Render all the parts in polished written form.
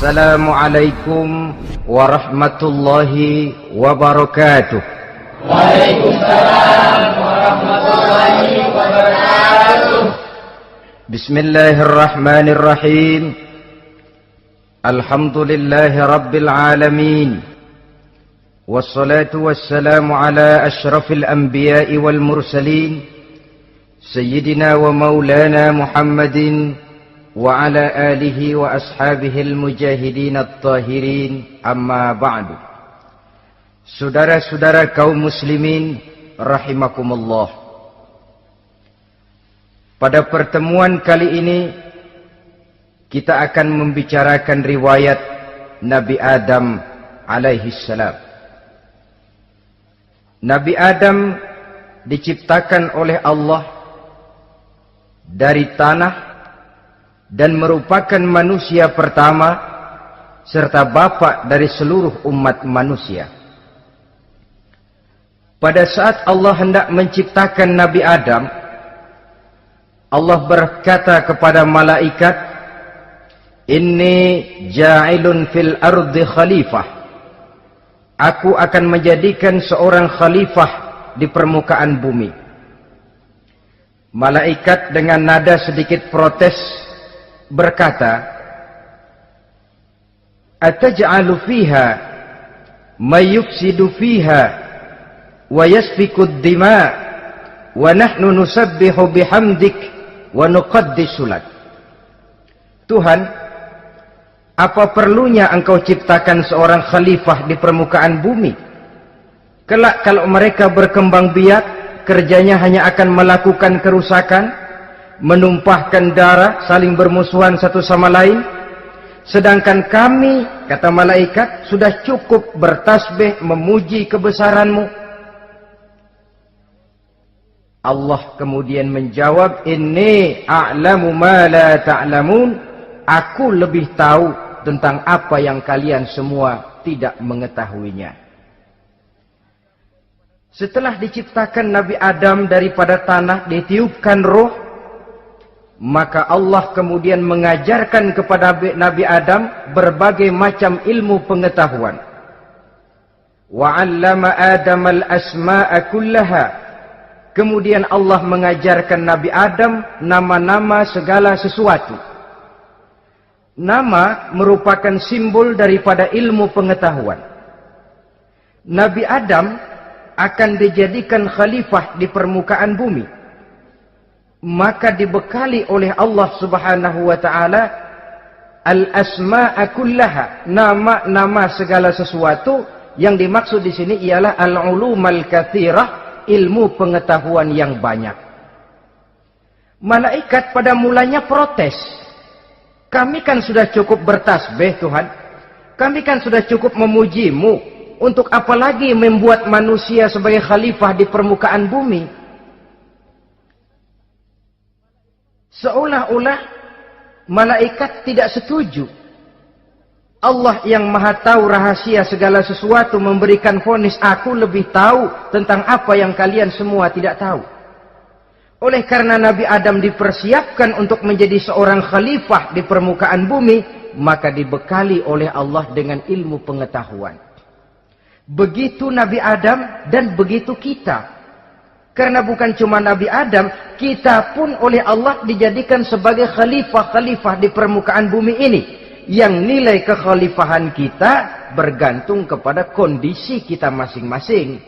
Assalamualaikum warahmatullahi wabarakatuh. Waalaikumsalam warahmatullahi wabarakatuh. Bismillahirrahmanirrahim. Alhamdulillahi rabbil alamin. Wassalatu wassalamu ala ashrafil anbiya'i wal mursalin, Sayyidina wa maulana Muhammadin wa ala alihi wa ashabihil mujahidin at-tahirin, amma ba'du. Saudara-saudara kaum muslimin rahimakumullah. Pada pertemuan kali ini kita akan membicarakan riwayat Nabi Adam alaihi salam. Nabi Adam diciptakan oleh Allah dari tanah dan merupakan manusia pertama serta bapa dari seluruh umat manusia. Pada saat Allah hendak menciptakan Nabi Adam, Allah berkata kepada malaikat, "Inni ja'ilun fil ardi khalifah." Aku akan menjadikan seorang khalifah di permukaan bumi. Malaikat dengan nada sedikit protes berkata, "Ataj'alu fiha may yufsidu fiha wa yasfiku ad-dima wa nahnu nusabbihu bihamdik wa nuqaddisu lak." Tuhan, apa perlunya engkau ciptakan seorang khalifah di permukaan bumi? Kelak kalau mereka berkembang biak, kerjanya hanya akan melakukan kerusakan, menumpahkan darah, saling bermusuhan satu sama lain. Sedangkan kami, kata malaikat, sudah cukup bertasbih memuji kebesaranmu. Allah kemudian menjawab, "Inni a'lamu ma la ta'lamun." Aku lebih tahu tentang apa yang kalian semua tidak mengetahuinya. Setelah diciptakan Nabi Adam daripada tanah, ditiupkan roh, maka Allah kemudian mengajarkan kepada Nabi Adam berbagai macam ilmu pengetahuan. Wa 'allama Adam al-asma'a kullaha. Kemudian Allah mengajarkan Nabi Adam nama-nama segala sesuatu. Nama merupakan simbol daripada ilmu pengetahuan. Nabi Adam akan dijadikan khalifah di permukaan bumi. Maka dibekali oleh Allah Subhanahu wa taala al-asma'a kullaha, nama-nama segala sesuatu. Yang dimaksud di sini ialah al-ulumal katsirah, ilmu pengetahuan yang banyak. Malaikat pada mulanya protes. Kami kan sudah cukup bertasbih Tuhan. Kami kan sudah cukup memujimu. Untuk apa lagi membuat manusia sebagai khalifah di permukaan bumi? Seolah-olah malaikat tidak setuju. Allah yang maha tahu rahasia segala sesuatu memberikan vonis, aku lebih tahu tentang apa yang kalian semua tidak tahu. Oleh karena Nabi Adam dipersiapkan untuk menjadi seorang khalifah di permukaan bumi, maka dibekali oleh Allah dengan ilmu pengetahuan. Begitu Nabi Adam dan begitu kita. Karena bukan cuma Nabi Adam, kita pun oleh Allah dijadikan sebagai khalifah-khalifah di permukaan bumi ini. Yang nilai kekhalifahan kita bergantung kepada kondisi kita masing-masing.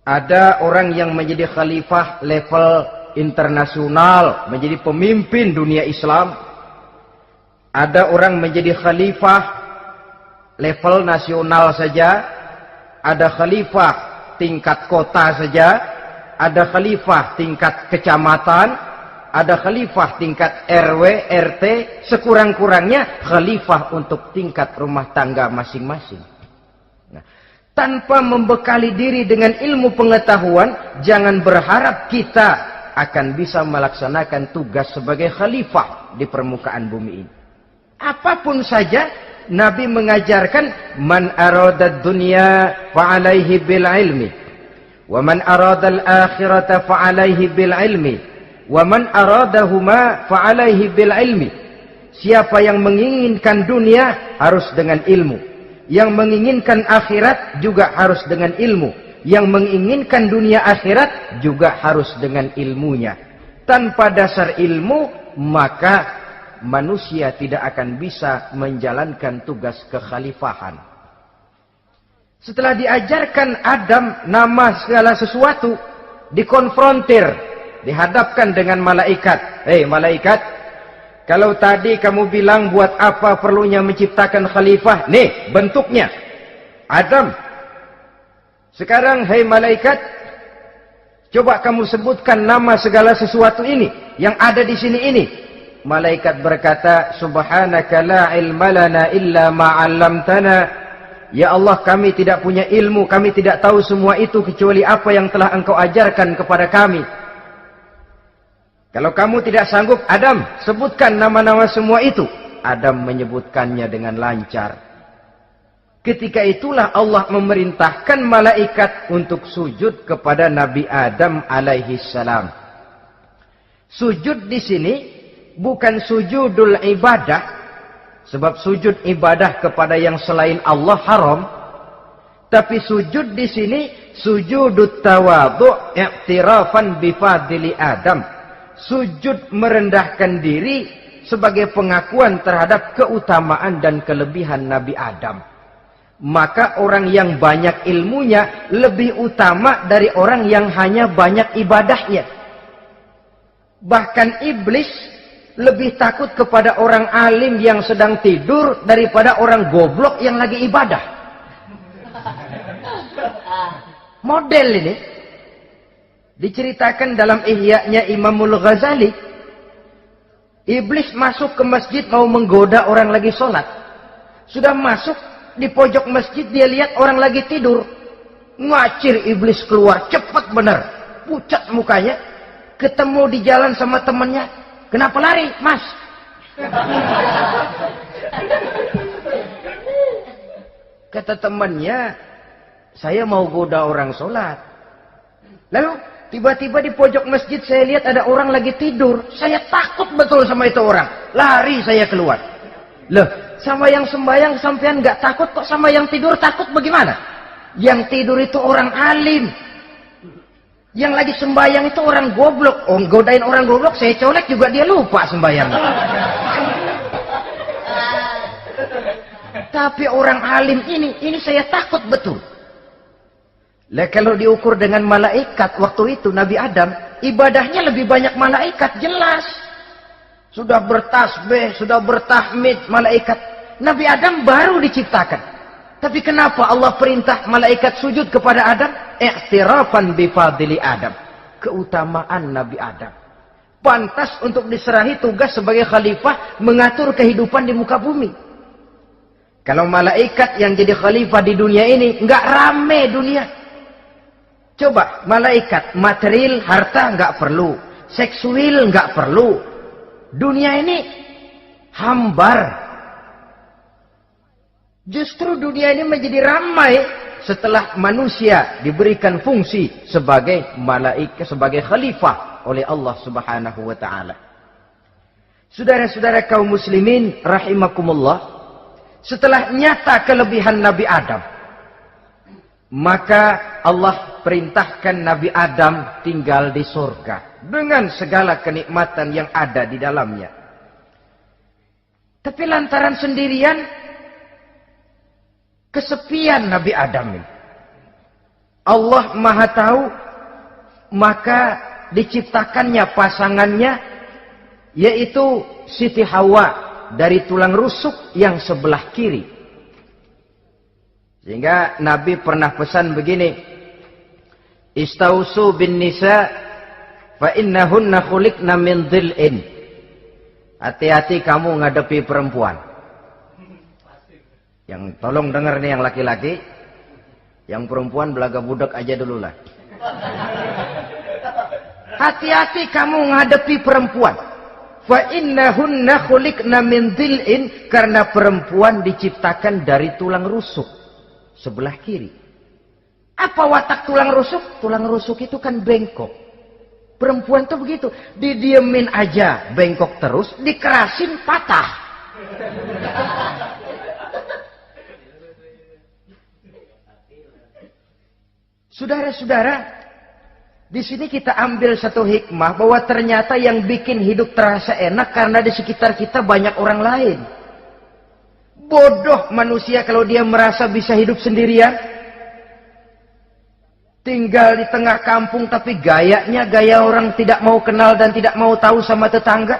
Ada orang yang menjadi khalifah level internasional, menjadi pemimpin dunia Islam. Ada orang menjadi khalifah level nasional saja. Ada khalifah tingkat kota saja. Ada khalifah tingkat kecamatan. Ada khalifah tingkat RW, RT. Sekurang-kurangnya khalifah untuk tingkat rumah tangga masing-masing. Tanpa membekali diri dengan ilmu pengetahuan, jangan berharap kita akan bisa melaksanakan tugas sebagai khalifah di permukaan bumi ini. Apapun saja, Nabi mengajarkan, man aradad dunya fa'alaihi bil ilmi, wa man aradal akhirata fa'alaihi bil ilmi, wa man aradahuma fa'alaihi bil ilmi. Siapa yang menginginkan dunia harus dengan ilmu. Yang menginginkan akhirat juga harus dengan ilmu. Yang menginginkan dunia akhirat juga harus dengan ilmunya. Tanpa dasar ilmu, maka manusia tidak akan bisa menjalankan tugas kekhalifahan. Setelah diajarkan Adam nama segala sesuatu, dikonfrontir, dihadapkan dengan malaikat. Hei malaikat, kalau tadi kamu bilang buat apa perlunya menciptakan khalifah? Nih bentuknya. Adam. Sekarang hei malaikat, coba kamu sebutkan nama segala sesuatu ini yang ada di sini ini. Malaikat berkata, Subhanaka la ilma lana illa ma 'allamtana. Ya Allah, kami tidak punya ilmu, kami tidak tahu semua itu kecuali apa yang telah Engkau ajarkan kepada kami. Kalau kamu tidak sanggup, Adam, sebutkan nama-nama semua itu. Adam menyebutkannya dengan lancar. Ketika itulah Allah memerintahkan malaikat untuk sujud kepada Nabi Adam alaihi salam. Sujud di sini bukan sujudul ibadah, sebab sujud ibadah kepada yang selain Allah haram. Tapi sujud di sini sujudut tawadhu' i'tirafan bi fadli Adam. Sujud merendahkan diri sebagai pengakuan terhadap keutamaan dan kelebihan Nabi Adam. Maka orang yang banyak ilmunya lebih utama dari orang yang hanya banyak ibadahnya. Bahkan iblis lebih takut kepada orang alim yang sedang tidur daripada orang goblok yang lagi ibadah. Model ini diceritakan dalam Ihya-nya Imamul Ghazali. Iblis masuk ke masjid mau menggoda orang lagi sholat. Sudah masuk di pojok masjid, dia lihat orang lagi tidur. Ngacir iblis keluar, cepat benar. Pucat mukanya. Ketemu di jalan sama temannya. Kenapa lari, Mas? Kata temannya, saya mau goda orang sholat. Lalu tiba-tiba di pojok masjid saya lihat ada orang lagi tidur. Saya takut betul sama itu orang. Lari saya keluar. Loh, sama yang sembahyang sampean nggak takut, kok sama yang tidur takut bagaimana? Yang tidur itu orang alim. Yang lagi sembahyang itu orang goblok. Oh, godain orang goblok, saya colek juga dia lupa sembahyang. Tapi orang alim ini saya takut betul. Lah kalau diukur dengan malaikat waktu itu Nabi Adam, ibadahnya lebih banyak malaikat, jelas. Sudah bertasbih, sudah bertahmid malaikat. Nabi Adam baru diciptakan. Tapi kenapa Allah perintah malaikat sujud kepada Adam? I'tirafan bi fadli Adam. Keutamaan Nabi Adam. Pantas untuk diserahi tugas sebagai khalifah mengatur kehidupan di muka bumi. Kalau malaikat yang jadi khalifah di dunia ini, nggak rame dunia. Coba, malaikat, material, harta nggak perlu. Seksual nggak perlu. Dunia ini hambar. Justru dunia ini menjadi ramai setelah manusia diberikan fungsi sebagai malaikat, sebagai khalifah oleh Allah Subhanahu wa taala. Saudara-saudara kaum muslimin rahimakumullah, setelah nyata kelebihan Nabi Adam, maka Allah perintahkan Nabi Adam tinggal di surga dengan segala kenikmatan yang ada di dalamnya. Tapi lantaran sendirian, kesepian Nabi Adam ini. Allah Maha tahu, maka diciptakannya pasangannya, yaitu Siti Hawa dari tulang rusuk yang sebelah kiri. Sehingga Nabi pernah pesan begini, Istausu bin nisa fa innahunna khuliqna min dhil'in. Hati-hati kamu ngadepi perempuan. Yang tolong dengar nih yang laki-laki, yang perempuan belaga budak aja dulu lah. Hati-hati kamu ngadepi perempuan. Fa innahunna khuliqna min dhil'in, karena perempuan diciptakan dari tulang rusuk sebelah kiri. Apa watak tulang rusuk? Tulang rusuk itu kan bengkok. Perempuan tuh begitu, didiemin aja bengkok terus, dikerasin patah. Saudara-saudara, di sini kita ambil satu hikmah bahwa ternyata yang bikin hidup terasa enak karena di sekitar kita banyak orang lain. Bodoh manusia kalau dia merasa bisa hidup sendirian. Tinggal di tengah kampung tapi gayanya gaya orang tidak mau kenal dan tidak mau tahu sama tetangga.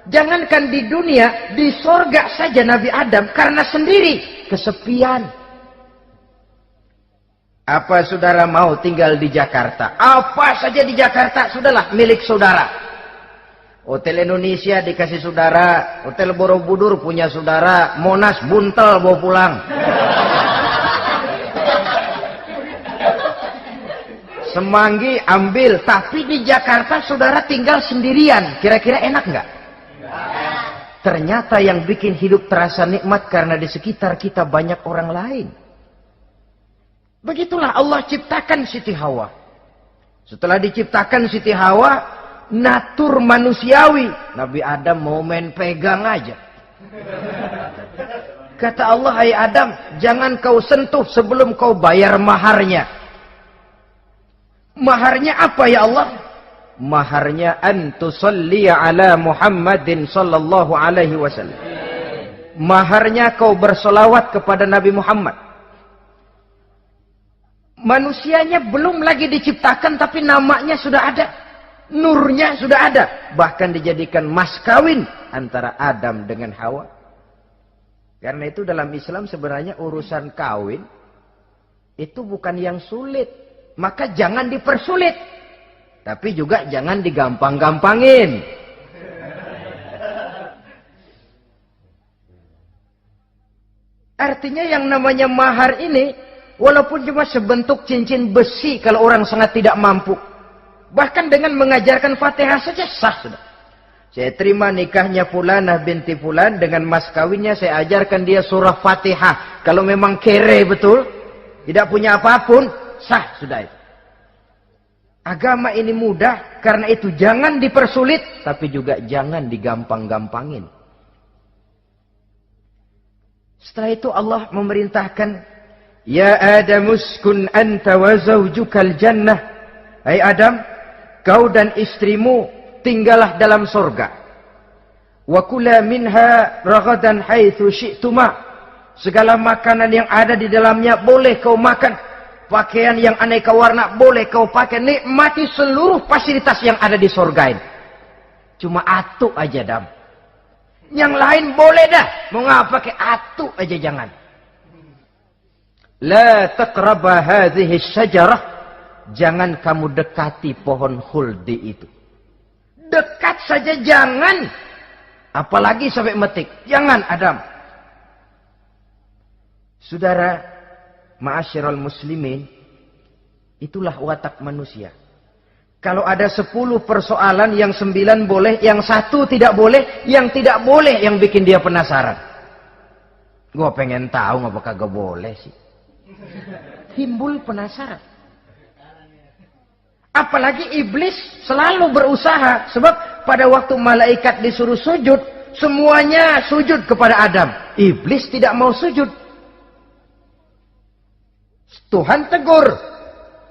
Jangankan di dunia, di sorga saja Nabi Adam karena sendiri, kesepian. Apa saudara mau tinggal di Jakarta? Apa saja di Jakarta, sudahlah milik saudara. Hotel Indonesia dikasih saudara, Hotel Borobudur punya saudara, Monas buntel bawa pulang. Semanggi ambil, tapi di Jakarta saudara tinggal sendirian. Kira-kira enak nggak? Ternyata yang bikin hidup terasa nikmat karena di sekitar kita banyak orang lain. Begitulah Allah ciptakan Siti Hawa. Setelah diciptakan Siti Hawa, natur manusiawi. Nabi Adam mau main pegang aja. Kata Allah, hai Adam, jangan kau sentuh sebelum kau bayar maharnya. Maharnya apa ya Allah? Maharnya antusalli ala Muhammadin sallallahu alaihi wasallam. Maharnya kau bersolawat kepada Nabi Muhammad. Manusianya belum lagi diciptakan tapi namanya sudah ada. Nurnya sudah ada. Bahkan dijadikan mas kawin antara Adam dengan Hawa. Karena itu dalam Islam sebenarnya urusan kawin itu bukan yang sulit. Maka jangan dipersulit. Tapi juga jangan digampang-gampangin. Artinya yang namanya mahar ini, walaupun cuma sebentuk cincin besi kalau orang sangat tidak mampu. Bahkan dengan mengajarkan Fatihah saja sah sudah. Saya terima nikahnya Fulanah binti Fulan, dengan mas kawinnya saya ajarkan dia surah Fatihah. Kalau memang kere betul, tidak punya apapun, sah sudah itu. Agama ini mudah, karena itu jangan dipersulit, tapi juga jangan digampang-gampangin. Setelah itu Allah memerintahkan, ya Adam uskun anta wa zawjukal jannah. Hai Adam, kau dan istrimu tinggallah dalam surga. Wa kula minha ragadan haitsu syi'tuma. Segala makanan yang ada di dalamnya boleh kau makan. Pakaian yang aneka warna boleh kau pakai. Nikmati seluruh fasilitas yang ada di surga ini. Cuma atu aja Adam. Yang lain boleh dah. Mau ngapa pakai atu aja jangan. La taqraba hadhihi syajarah. Jangan kamu dekati pohon khuldi itu. Dekat saja jangan. Apalagi sampai metik. Jangan Adam. Saudara, ma'asyiral muslimin, itulah watak manusia. Kalau ada 10 persoalan, yang 9 boleh, yang 1 tidak boleh, yang tidak boleh yang bikin dia penasaran. Gua pengen tahu ngapa kagak boleh sih. Timbul penasaran. Apalagi iblis selalu berusaha. Sebab pada waktu malaikat disuruh sujud, semuanya sujud kepada Adam. Iblis tidak mau sujud. Tuhan tegur.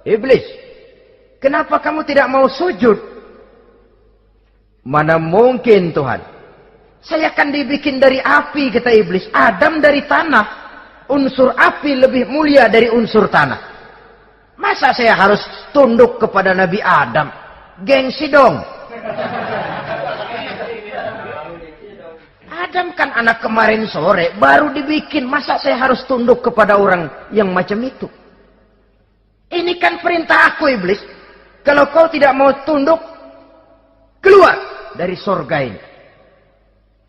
Iblis, kenapa kamu tidak mau sujud? Mana mungkin Tuhan. Saya kan dibikin dari api, kata iblis. Adam dari tanah. Unsur api lebih mulia dari unsur tanah. Masa saya harus tunduk kepada Nabi Adam? Gengsi dong. Adam kan anak kemarin sore, baru dibikin. Masa saya harus tunduk kepada orang yang macam itu? Ini kan perintah aku, iblis. Kalau kau tidak mau tunduk, keluar dari surga ini.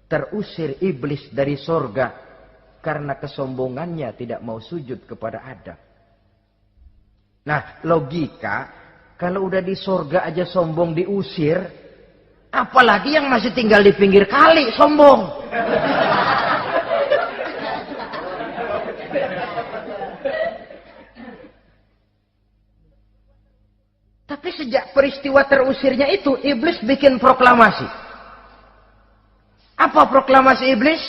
Terusir iblis dari surga karena kesombongannya tidak mau sujud kepada Adam. Nah, logika, kalau udah di surga aja sombong diusir, apalagi yang masih tinggal di pinggir kali sombong. Tapi sejak peristiwa terusirnya itu, iblis bikin proklamasi. Apa proklamasi iblis?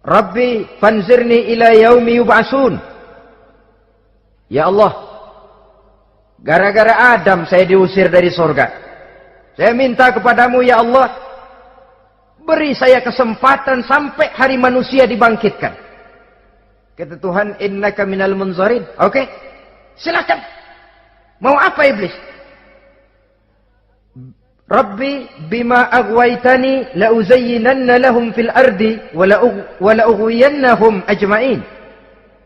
Rabbi fanzirni ila yaumi yub'atsun. Ya Allah, gara-gara Adam saya diusir dari surga. Saya minta kepadamu ya Allah, beri saya kesempatan sampai hari manusia dibangkitkan. Kata Tuhan, innaka minal munzarin. Oke, silakan. Mau apa iblis? Rabbi bima aghwaytani la uzayyinanna lahum fil ardi wa la ughwiyannahum ajma'in.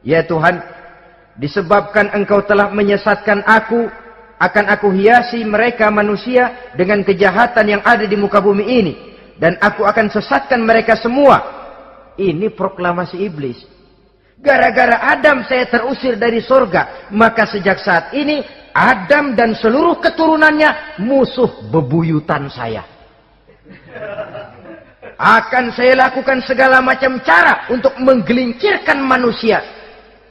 Ya Tuhan, disebabkan engkau telah menyesatkan aku, akan aku hiasi mereka manusia dengan kejahatan yang ada di muka bumi ini, dan aku akan sesatkan mereka semua. Ini proklamasi iblis. Gara-gara Adam saya terusir dari surga, maka sejak saat ini Adam dan seluruh keturunannya musuh bebuyutan saya. Akan saya lakukan segala macam cara untuk menggelincirkan manusia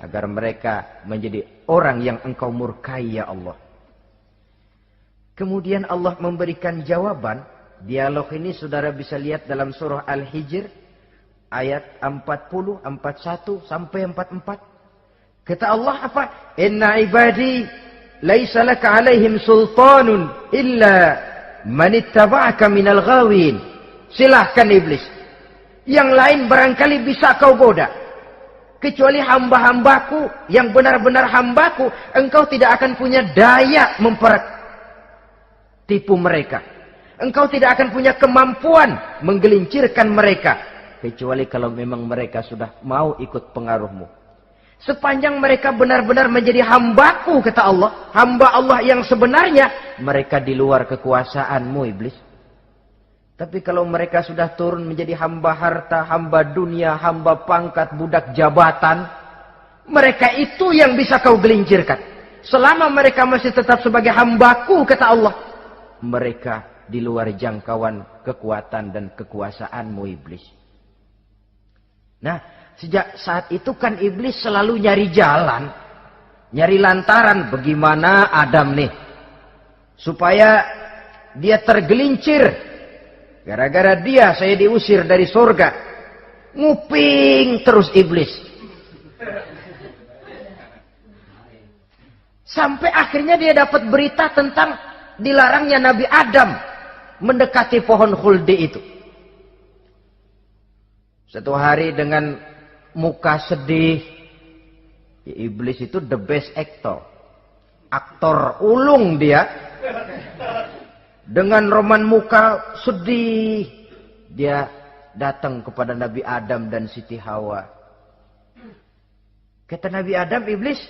agar mereka menjadi orang yang engkau murkai ya Allah. Kemudian Allah memberikan jawaban. Dialog ini saudara bisa lihat dalam surah Al-Hijr ayat 40, 41 sampai 44. Kata Allah apa? Inna ibadi laisa laka alaihim sultanun illa man ittaba'aka minal ghawin. Silahkan iblis. Yang lain barangkali bisa kau goda. Kecuali hamba-hambaku yang benar-benar hambaku, engkau tidak akan punya daya tipu mereka. Engkau tidak akan punya kemampuan menggelincirkan mereka. Kecuali kalau memang mereka sudah mau ikut pengaruhmu. Sepanjang mereka benar-benar menjadi hambaku, kata Allah. Hamba Allah yang sebenarnya, mereka di luar kekuasaanmu iblis. Tapi kalau mereka sudah turun menjadi hamba harta, hamba dunia, hamba pangkat, budak jabatan, mereka itu yang bisa kau gelincirkan. Selama mereka masih tetap sebagai hambaku, kata Allah, mereka di luar jangkauan kekuatan dan kekuasaanmu iblis. Nah, sejak saat itu kan iblis selalu nyari jalan, nyari lantaran bagaimana Adam nih supaya dia tergelincir. Gara-gara dia saya diusir dari surga. Nguping terus iblis. Sampai akhirnya dia dapat berita tentang dilarangnya Nabi Adam mendekati pohon khuldi itu. Satu hari dengan muka sedih. Ya, iblis itu the best actor. Aktor ulung dia. Dengan roman muka sedih. Dia datang kepada Nabi Adam dan Siti Hawa. Kata Nabi Adam, iblis,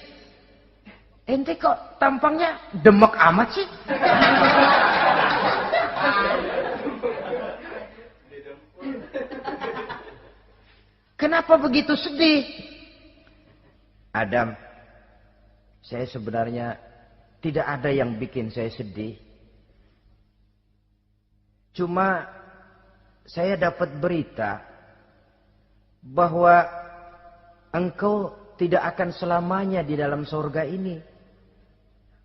ente kok tampangnya demek amat sih? Kenapa begitu sedih? Adam, saya sebenarnya tidak ada yang bikin saya sedih. Cuma saya dapat berita bahwa engkau tidak akan selamanya di dalam surga ini.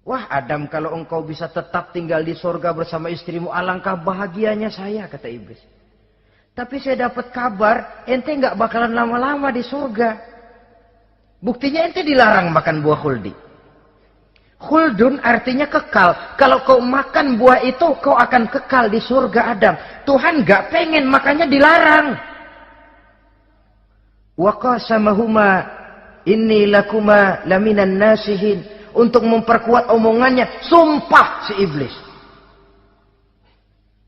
Wah Adam, kalau engkau bisa tetap tinggal di surga bersama istrimu, alangkah bahagianya saya, kata iblis. Tapi saya dapat kabar, ente nggak bakalan lama-lama di surga. Buktinya ente dilarang makan buah khuldi. Khuldun artinya kekal. Kalau kau makan buah itu, kau akan kekal di surga Adam. Tuhan nggak pengen, makanya dilarang. Wa qasamahuma inni lakuma laminan nasihin. Untuk memperkuat omongannya, sumpah si iblis.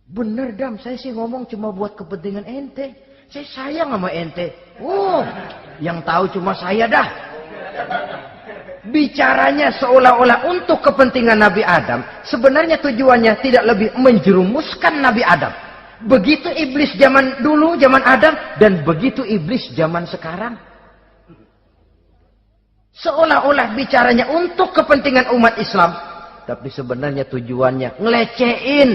Bener Dam, saya sih ngomong cuma buat kepentingan ente. Saya sayang sama ente. Oh, yang tahu cuma saya dah. Bicaranya seolah-olah untuk kepentingan Nabi Adam. Sebenarnya tujuannya tidak lebih menjerumuskan Nabi Adam. Begitu iblis zaman dulu, zaman Adam. Dan begitu iblis zaman sekarang. Seolah-olah bicaranya untuk kepentingan umat Islam. Tapi sebenarnya tujuannya ngelecehin.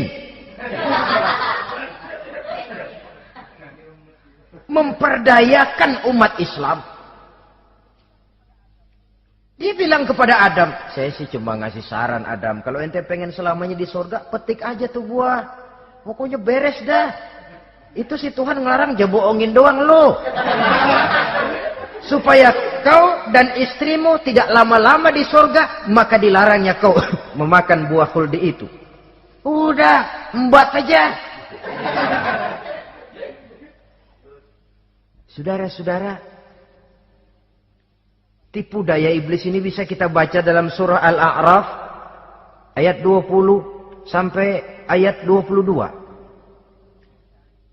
Memperdayakan umat Islam. Dia bilang kepada Adam, saya sih cuma ngasih saran Adam, kalau ente pengen selamanya di surga, petik aja tuh buah. Pokoknya beres dah. Itu si Tuhan ngelarang aja bohongin doang lo. Supaya kau dan istrimu tidak lama-lama di surga, maka dilarangnya kau memakan buah khuldi itu. Udah, embat aja. Saudara-saudara, tipu daya iblis ini bisa kita baca dalam surah Al-A'raf ayat 20 sampai ayat 22.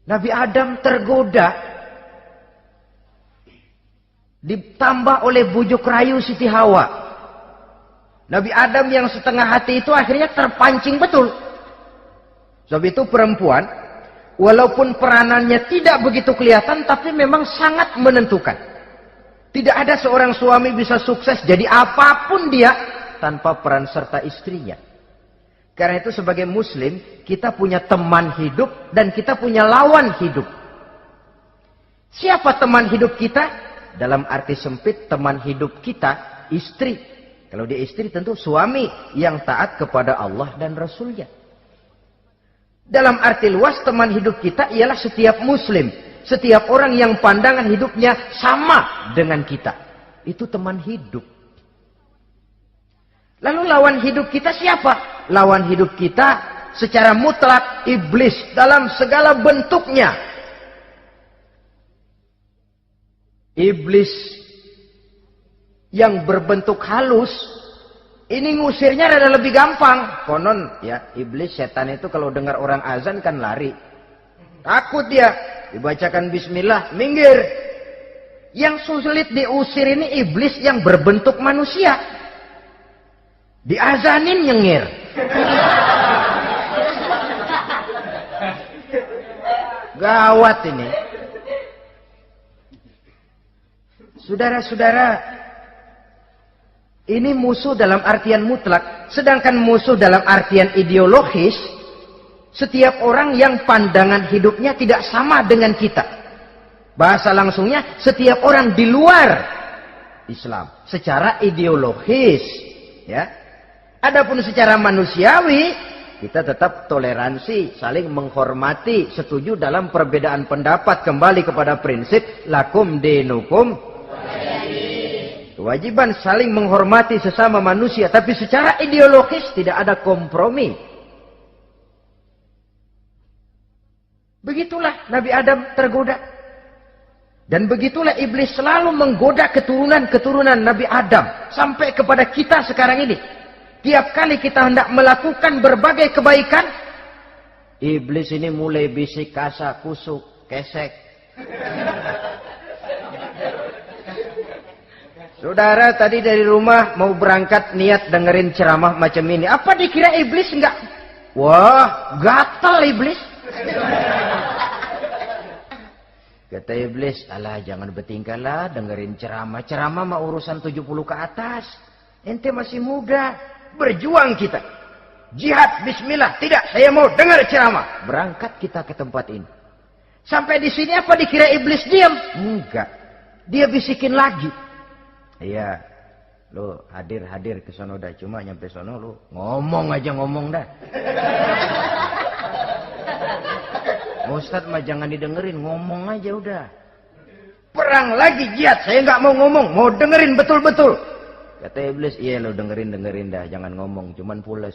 Nabi Adam tergoda, ditambah oleh bujuk rayu Siti Hawa. Nabi Adam yang setengah hati itu akhirnya terpancing betul. Sebab itu perempuan, walaupun peranannya tidak begitu kelihatan, tapi memang sangat menentukan. Tidak ada seorang suami bisa sukses jadi apapun dia tanpa peran serta istrinya. Karena itu sebagai muslim, kita punya teman hidup dan kita punya lawan hidup. Siapa teman hidup kita? Dalam arti sempit, teman hidup kita, istri. Kalau dia istri tentu suami yang taat kepada Allah dan Rasulnya. Dalam arti luas, teman hidup kita ialah setiap muslim. Setiap orang yang pandangan hidupnya sama dengan kita. Itu teman hidup. Lalu lawan hidup kita siapa? Lawan hidup kita secara mutlak iblis dalam segala bentuknya. Iblis yang berbentuk halus, ini ngusirnya rada lebih gampang. Konon ya, iblis setan itu kalau dengar orang azan kan lari. Takut dia, dibacakan bismillah, minggir. Yang sulit diusir ini iblis yang berbentuk manusia. Diazanin nyengir. Gawat ini. Saudara-saudara, ini musuh dalam artian mutlak. Sedangkan musuh dalam artian ideologis, setiap orang yang pandangan hidupnya tidak sama dengan kita. Bahasa langsungnya, setiap orang di luar Islam. Secara ideologis. Ya. Adapun secara manusiawi, kita tetap toleransi, saling menghormati, setuju dalam perbedaan pendapat. Kembali kepada prinsip, lakum dinukum. Kewajiban saling menghormati sesama manusia. Tapi secara ideologis tidak ada kompromi. Begitulah Nabi Adam tergoda. Dan begitulah iblis selalu menggoda keturunan-keturunan Nabi Adam. Sampai kepada kita sekarang ini. Tiap kali kita hendak melakukan berbagai kebaikan, iblis ini mulai bisik kasa, kusuk, kesek. Saudara tadi dari rumah mau berangkat niat dengerin ceramah macam ini. Apa dikira iblis enggak? Wah, gatal iblis. Kata iblis, alah jangan bertingkah lah dengerin ceramah. Ceramah mah urusan 70 ke atas. Ente masih muda. Berjuang kita. Jihad, bismillah. Tidak, saya mau dengar ceramah. Berangkat kita ke tempat ini. Sampai di sini apa dikira iblis diam? Enggak. Dia bisikin lagi. Iya. Lu hadir ke sono dah. Cuma nyampe sono lu ngomong aja ngomong dah. Ustadz mah jangan didengerin. Ngomong aja udah. Perang lagi jihad. Saya nggak mau ngomong. Mau dengerin betul-betul. Kata iblis, iya lo dengerin dah, jangan ngomong, cuman pules.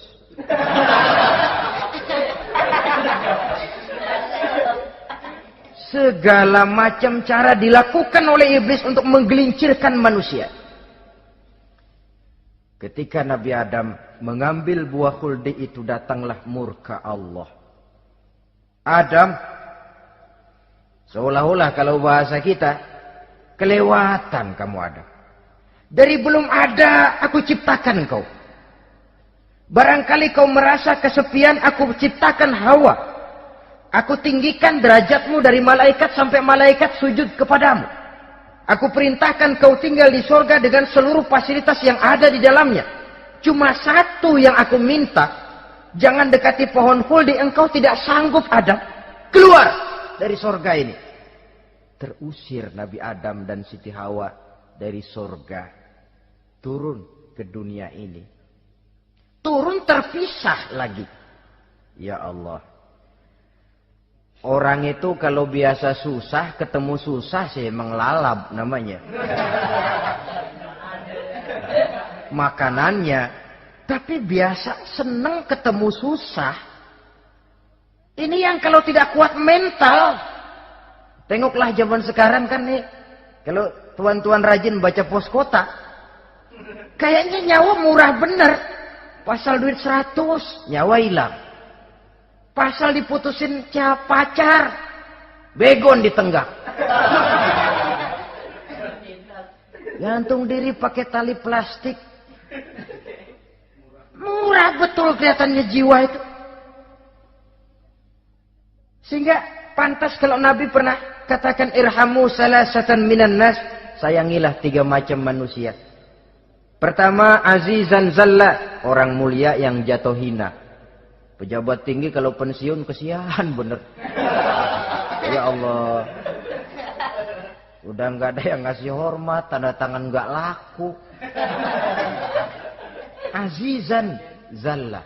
Segala macam cara dilakukan oleh iblis untuk menggelincirkan manusia. Ketika Nabi Adam mengambil buah khuldi itu, datanglah murka Allah. Adam, seolah-olah kalau bahasa kita, kelewatan kamu Adam. Dari belum ada aku ciptakan kau. Barangkali kau merasa kesepian, aku ciptakan Hawa. Aku tinggikan derajatmu dari malaikat sampai malaikat sujud kepadamu. Aku perintahkan kau tinggal di surga dengan seluruh fasilitas yang ada di dalamnya. Cuma satu yang aku minta, jangan dekati pohon khuldi, engkau tidak sanggup Adam. Keluar dari surga ini. Terusir Nabi Adam dan Siti Hawa dari surga, turun ke dunia ini. Turun terpisah lagi. Ya Allah. Orang itu kalau biasa susah, ketemu susah sih emang lalab namanya. Makanannya. Tapi biasa seneng ketemu susah. Ini yang kalau tidak kuat mental. Tengoklah zaman sekarang kan nih. Kalau tuan-tuan rajin baca pos kota. Kayaknya nyawa murah bener. Pasal duit 100, nyawa hilang. Pasal diputusin pacar, begon ditenggak. Gantung diri pakai tali plastik. Murah betul kelihatannya jiwa itu. Sehingga pantas kalau Nabi pernah katakan irhamu salasatan minan nas, sayangilah 3 macam manusia. Pertama, azizan zalla, orang mulia yang jatuh hina. Pejabat tinggi kalau pensiun kesian bener. Ya Allah. Udah nggak ada yang ngasih hormat, tanda tangan nggak laku. Azizan zalla.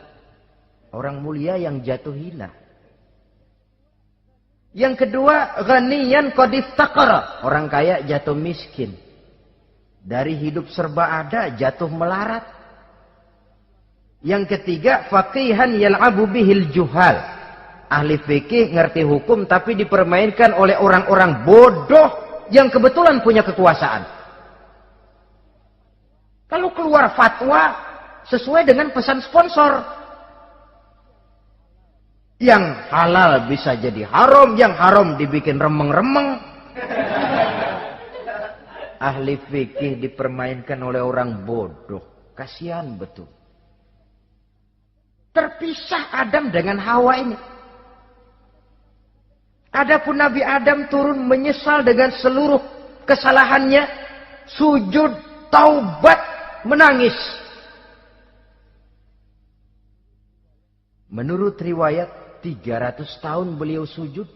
Orang mulia yang jatuh hina. Yang kedua, ghaniyan qad iftaqara. Orang kaya jatuh miskin. Dari hidup serba ada jatuh melarat. Yang ketiga, faqihan yal'abu bihil juhal. Ahli fikih ngerti hukum tapi dipermainkan oleh orang-orang bodoh yang kebetulan punya kekuasaan. Kalau keluar fatwa sesuai dengan pesan sponsor. Yang halal bisa jadi haram, yang haram dibikin remeng-remeng. Ahli fikih dipermainkan oleh orang bodoh. Kasihan betul. Terpisah Adam dengan Hawa ini. Adapun Nabi Adam turun menyesal dengan seluruh kesalahannya. Sujud, taubat, menangis. Menurut riwayat 300 tahun beliau sujud.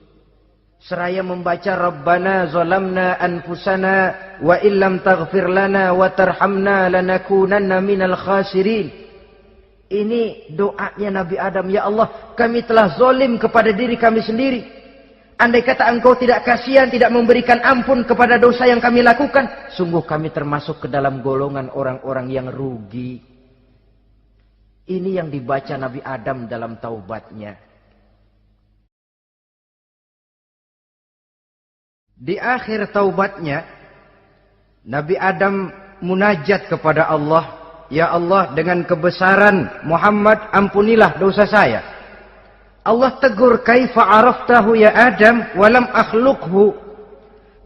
Seraya membaca Rabbana zalamna anfusana wa illam taghfir lana wa tarhamna lanakunanna minal khasirin. Ini doanya Nabi Adam. Ya Allah, kami telah zalim kepada diri kami sendiri. Andai kata engkau tidak kasihan, tidak memberikan ampun kepada dosa yang kami lakukan, sungguh kami termasuk ke dalam golongan orang-orang yang rugi. Ini yang dibaca Nabi Adam dalam taubatnya. Di akhir taubatnya, Nabi Adam munajat kepada Allah. Ya Allah, dengan kebesaran Muhammad, ampunilah dosa saya. Allah tegur, kaifa araftahu ya Adam walam akhluqhu.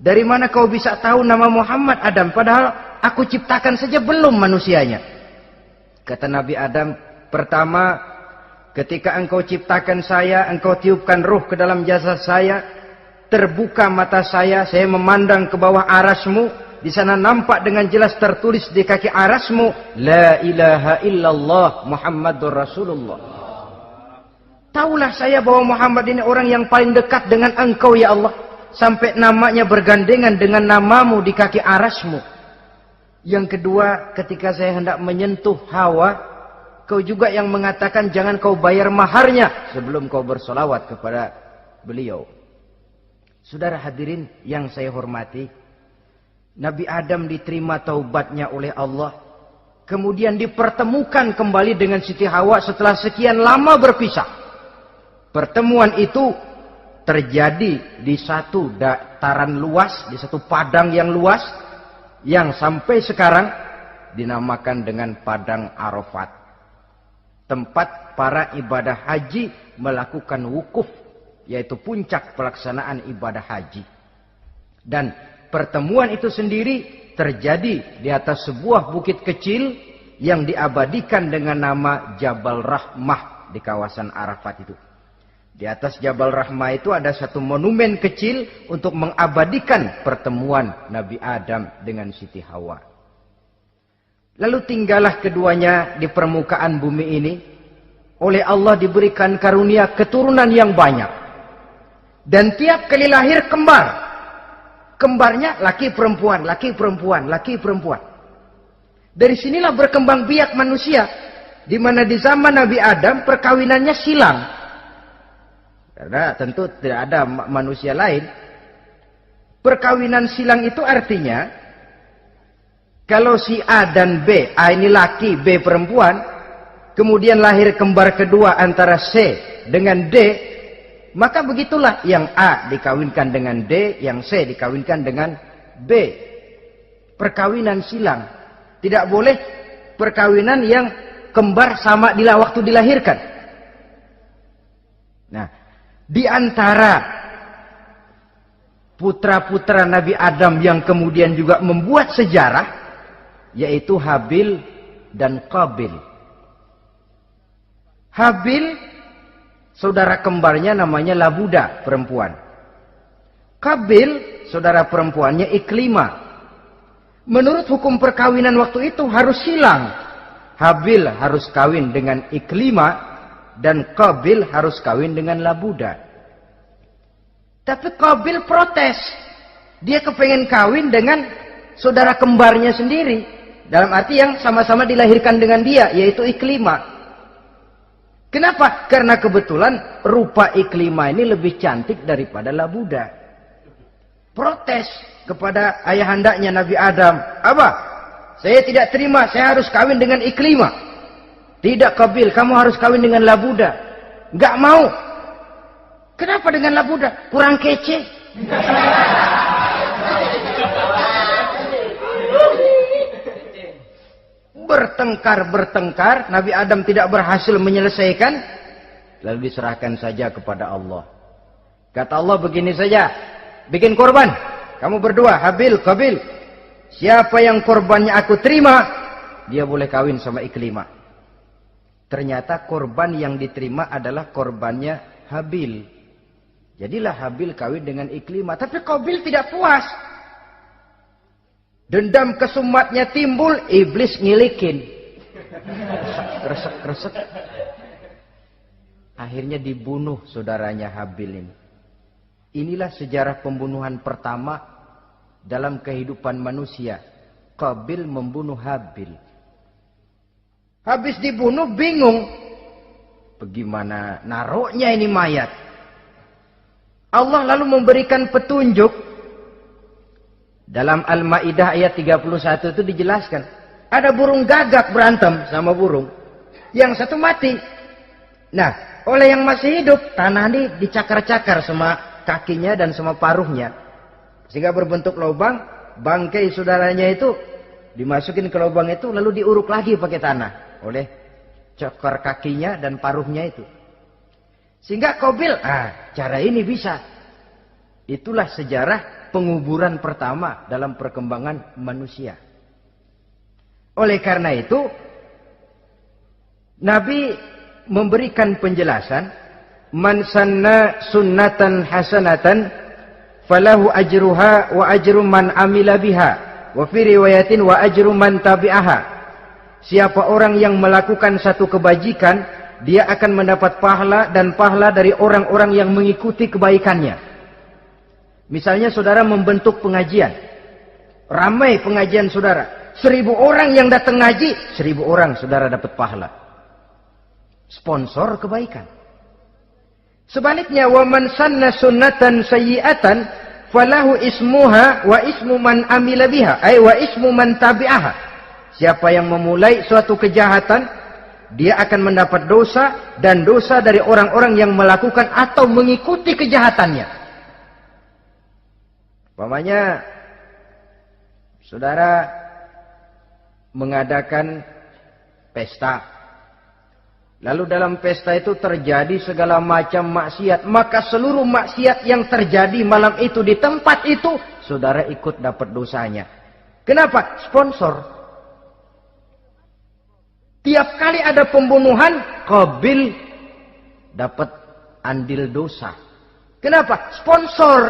Dari mana kau bisa tahu nama Muhammad Adam padahal aku ciptakan saja belum manusianya. Kata Nabi Adam, pertama, ketika engkau ciptakan saya, engkau tiupkan ruh ke dalam jasad saya, terbuka mata saya memandang ke bawah arasmu. Di sana nampak dengan jelas tertulis di kaki arasmu, La ilaha illallah Muhammadur Rasulullah. Taulah saya bahwa Muhammad ini orang yang paling dekat dengan engkau ya Allah. Sampai namanya bergandengan dengan namamu di kaki arasmu. Yang kedua, ketika saya hendak menyentuh Hawa, kau juga yang mengatakan jangan kau bayar maharnya sebelum kau bersolawat kepada beliau. Saudara hadirin yang saya hormati, Nabi Adam diterima taubatnya oleh Allah. Kemudian dipertemukan kembali dengan Siti Hawa setelah sekian lama berpisah. Pertemuan itu terjadi di satu dataran luas, di satu padang yang luas, yang sampai sekarang dinamakan dengan Padang Arafat. Tempat para ibadah haji melakukan wukuf, yaitu puncak pelaksanaan ibadah haji. Dan pertemuan itu sendiri terjadi di atas sebuah bukit kecil yang diabadikan dengan nama Jabal Rahmah di kawasan Arafat itu. Di atas Jabal Rahmah itu ada satu monumen kecil untuk mengabadikan pertemuan Nabi Adam dengan Siti Hawa. Lalu tinggallah keduanya di permukaan bumi ini. Oleh Allah diberikan karunia keturunan yang banyak. Dan tiap kali lahir kembar. Kembarnya laki perempuan, laki perempuan, laki perempuan. Dari sinilah berkembang biak manusia. Di mana di zaman Nabi Adam perkawinannya silang. Karena tentu tidak ada manusia lain. Perkawinan silang itu artinya, kalau si A dan B, A ini laki, B perempuan, kemudian lahir kembar kedua antara C dengan D, maka begitulah yang A dikawinkan dengan D, yang C dikawinkan dengan B. Perkawinan silang. Tidak boleh perkawinan yang kembar sama waktu dilahirkan. Nah, di antara putra-putra Nabi Adam yang kemudian juga membuat sejarah, yaitu Habil dan Qabil. Habil, saudara kembarnya namanya Labuda, perempuan. Qabil, saudara perempuannya Iklimah. Menurut hukum perkawinan waktu itu harus silang. Habil harus kawin dengan Iklimah dan Qabil harus kawin dengan Labuda. Tapi Qabil protes. Dia kepengen kawin dengan saudara kembarnya sendiri. Dalam arti yang sama-sama dilahirkan dengan dia, yaitu Iklimah. Kenapa? Karena kebetulan rupa Iklimah ini lebih cantik daripada Labuda. Protes kepada ayahandanya Nabi Adam. Abah, saya tidak terima, saya harus kawin dengan Iklimah. Tidak Qabil, kamu harus kawin dengan Labuda. Enggak mau. Kenapa dengan Labuda? Kurang kece. Bertengkar, Nabi Adam tidak berhasil menyelesaikan, lalu diserahkan saja kepada Allah. Kata Allah begini saja, bikin korban, kamu berdua, Habil, Qabil. Siapa yang korbannya aku terima, dia boleh kawin sama Iklimah. Ternyata korban yang diterima adalah korbannya Habil. Jadilah Habil kawin dengan Iklimah, tapi Qabil tidak puas. Dendam kesumatnya timbul, iblis ngilikin. Kresek. Akhirnya dibunuh saudaranya Habil ini. Inilah sejarah pembunuhan pertama dalam kehidupan manusia. Qabil membunuh Habil. Habis dibunuh bingung. Bagaimana naruhnya ini mayat? Allah lalu memberikan petunjuk. Dalam Al-Ma'idah ayat 31 itu dijelaskan. Ada burung gagak berantem sama burung. Yang satu mati. Nah, oleh yang masih hidup, tanah ini dicakar-cakar sama kakinya dan sama paruhnya. Sehingga berbentuk lubang, bangkai saudaranya itu dimasukin ke lubang itu, lalu diuruk lagi pakai tanah. Oleh cakar kakinya dan paruhnya itu. Sehingga Qabil, cara ini bisa. Itulah sejarah penguburan pertama dalam perkembangan manusia. Oleh karena itu, Nabi memberikan penjelasan, man sanna sunnatan hasanatan falahu ajruha wa ajru man amila biha wa fi riwayatin wa ajru man tabi'aha. Siapa orang yang melakukan satu kebajikan, dia akan mendapat pahala dan pahala dari orang-orang yang mengikuti kebaikannya. Misalnya saudara membentuk pengajian. Ramai pengajian saudara. 1000 orang yang datang ngaji, 1000 orang saudara dapat pahala. Sponsor kebaikan. Sebaliknya, wa man sanna sunnatan sayyi'atan falahu ismuha wa ismu man amila biha, ay wa ismu man tabi'aha. Siapa yang memulai suatu kejahatan, dia akan mendapat dosa dan dosa dari orang-orang yang melakukan atau mengikuti kejahatannya. Umpamanya saudara mengadakan pesta. Lalu dalam pesta itu terjadi segala macam maksiat. Maka seluruh maksiat yang terjadi malam itu di tempat itu, saudara ikut dapat dosanya. Kenapa? Sponsor. Tiap kali ada pembunuhan, Qabil dapat andil dosa. Kenapa? Sponsor.